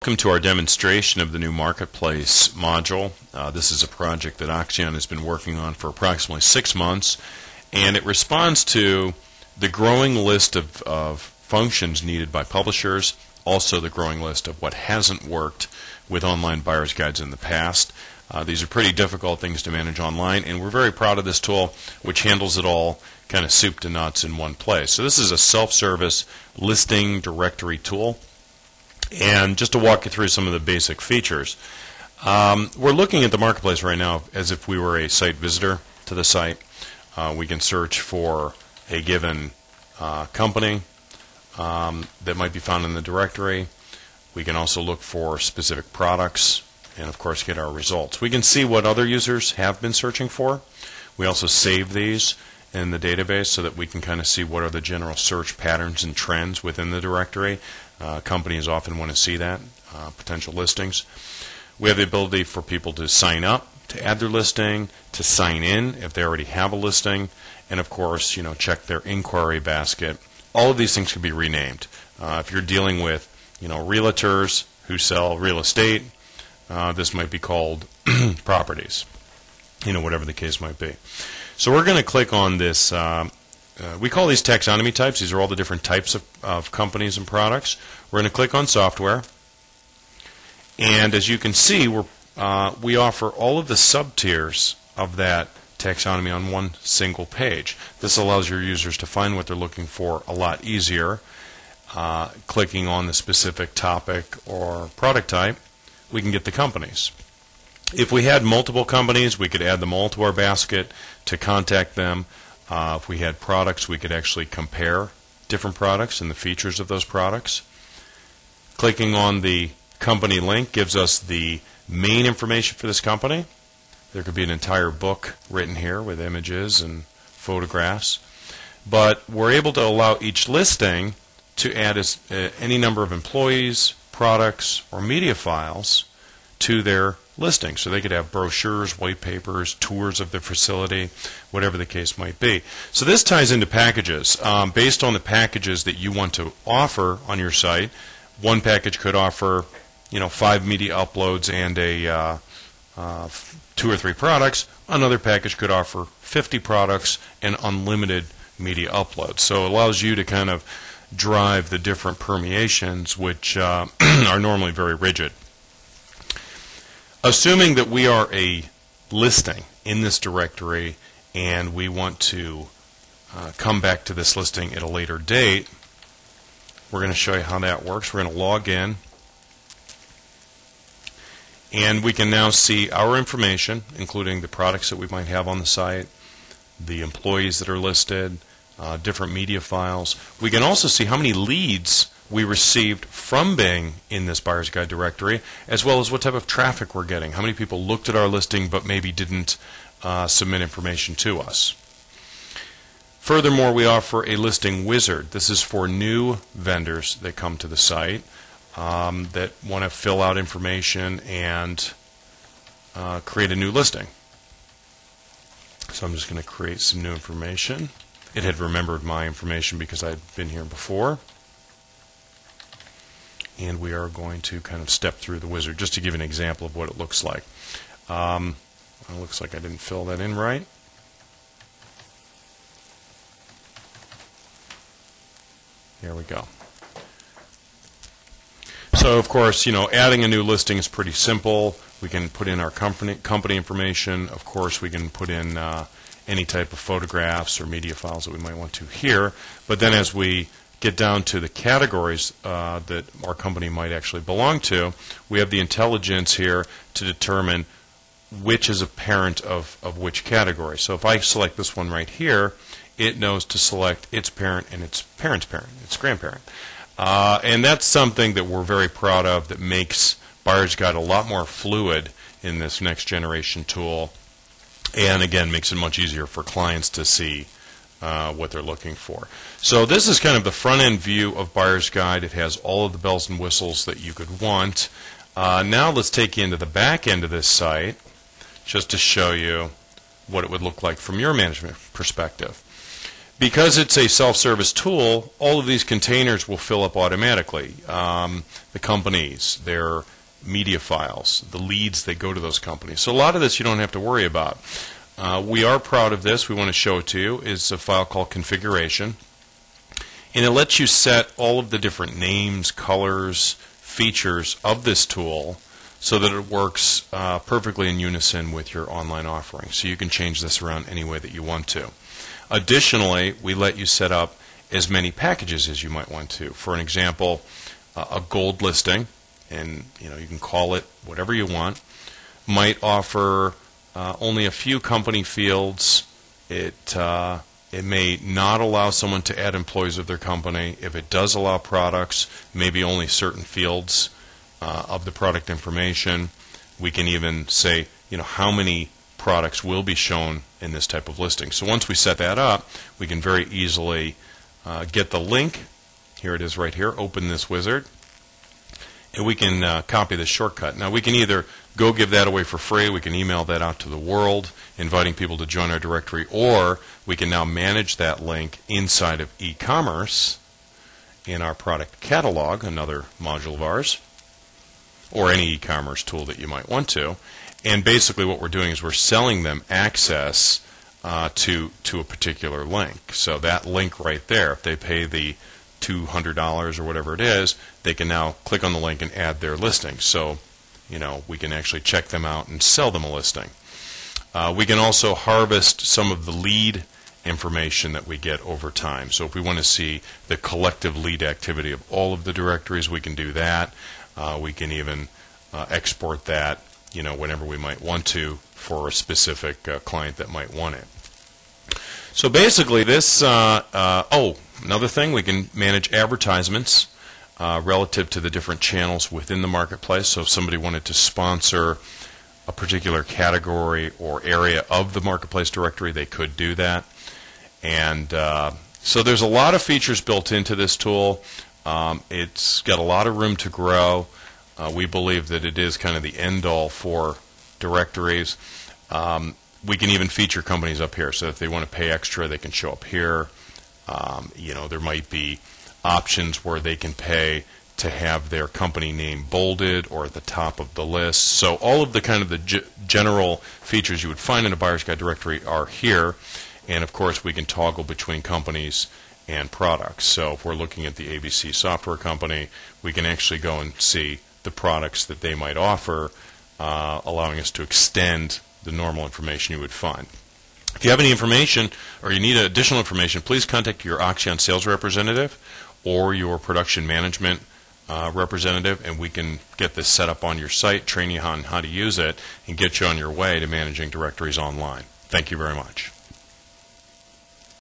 Welcome to our demonstration of the new Marketplace module. This is a project that Oxcyon has been working on for approximately 6 months, and it responds to the growing list of functions needed by publishers, also the growing list of what hasn't worked with online buyer's guides in the past. These are pretty difficult things to manage online, and we're very proud of this tool, which handles it all kind of soup to nuts in one place. So this is a self-service listing directory tool. And just to walk you through some of the basic features, we're looking at the Marketplace right now as if we were a site visitor to the site. We can search for a given company that might be found in the directory. We can also look for specific products and, of course, get our results. We can see what other users have been searching for. We also save these in the database so that we can kind of see what are the general search patterns and trends within the directory. Companies often want to see that, potential listings. We have the ability for people to sign up, to add their listing, to sign in if they already have a listing, and of course, check their inquiry basket. All of these things can be renamed. If you're dealing with, realtors who sell real estate, this might be called properties, whatever the case might be. So we're going to click on this. We call these taxonomy types. These are all the different types of companies and products. We're going to click on software. And as you can see, we offer all of the sub-tiers of that taxonomy on one single page. This allows your users to find what they're looking for a lot easier. Clicking on the specific topic or product type, we can get the companies. If we had multiple companies, we could add them all to our basket to contact them. If we had products, we could actually compare different products and the features of those products. Clicking on the company link gives us the main information for this company. There could be an entire book written here with images and photographs. But we're able to allow each listing to add any number of employees, products, or media files to their listing. So they could have brochures, white papers, tours of the facility, whatever the case might be. So this ties into packages. Based on the packages that you want to offer on your site, one package could offer 5 media uploads and 2 or 3 products. Another package could offer 50 products and unlimited media uploads. So it allows you to kind of drive the different permeations, which are normally very rigid. Assuming that we are a listing in this directory and we want to come back to this listing at a later date, we're going to show you how that works. We're going to log in, and we can now see our information, including the products that we might have on the site, the employees that are listed, different media files. We can also see how many leads we received from being in this buyer's guide directory, as well as what type of traffic we're getting. How many people looked at our listing but maybe didn't submit information to us. Furthermore, we offer a listing wizard. This is for new vendors that come to the site that want to fill out information and create a new listing. So I'm just going to create some new information. It had remembered my information because I'd been here before. And we are going to kind of step through the wizard just to give an example of what it looks like. It looks like I didn't fill that in right. There we go. So, of course, adding a new listing is pretty simple. We can put in our company information. Of course, we can put in any type of photographs or media files that we might want to here. But then as we get down to the categories that our company might actually belong to, we have the intelligence here to determine which is a parent of which category. So if I select this one right here, it knows to select its parent and its parent's parent, its grandparent. And that's something that we're very proud of that makes Buyer's Guide a lot more fluid in this next generation tool, and again makes it much easier for clients to see what they're looking for. So this is kind of the front end view of Buyer's Guide. It has all of the bells and whistles that you could want. Now let's take you into the back end of this site just to show you what it would look like from your management perspective. Because it's a self-service tool, all of these containers will fill up automatically. The companies, their media files, the leads that go to those companies. So a lot of this you don't have to worry about. We are proud of this. We want to show it to you. It's a file called configuration. And it lets you set all of the different names, colors, features of this tool so that it works perfectly in unison with your online offering. So you can change this around any way that you want to. Additionally, we let you set up as many packages as you might want to. For an example, a gold listing, and you can call it whatever you want, might offer only a few company fields. It may not allow someone to add employees of their company. If it does allow products, maybe only certain fields of the product information. We can even say, how many products will be shown in this type of listing. So once we set that up, we can very easily get the link. Here it is right here. Open this wizard. And we can copy the shortcut. Now we can either go give that away for free, we can email that out to the world, inviting people to join our directory, or we can now manage that link inside of e-commerce in our product catalog, another module of ours, or any e-commerce tool that you might want to. And basically what we're doing is we're selling them access to a particular link. So that link right there, if they pay the $200 or whatever it is, they can now click on the link and add their listing. So, we can actually check them out and sell them a listing. We can also harvest some of the lead information that we get over time. So if we want to see the collective lead activity of all of the directories, we can do that. We can even export that, whenever we might want to for a specific client that might want it. So basically this, another thing, we can manage advertisements relative to the different channels within the marketplace. So if somebody wanted to sponsor a particular category or area of the marketplace directory, they could do that. And so there's a lot of features built into this tool. It's got a lot of room to grow. We believe that it is kind of the end-all for directories. We can even feature companies up here. So if they want to pay extra, they can show up here. There might be options where they can pay to have their company name bolded or at the top of the list. So all of the kind of the general features you would find in a buyer's guide directory are here. And of course, we can toggle between companies and products. So if we're looking at the ABC software company, we can actually go and see the products that they might offer, allowing us to extend the normal information you would find. If you have any information or you need additional information, please contact your Oxcyon sales representative or your production management representative, and we can get this set up on your site, train you on how to use it, and get you on your way to managing directories online. Thank you very much.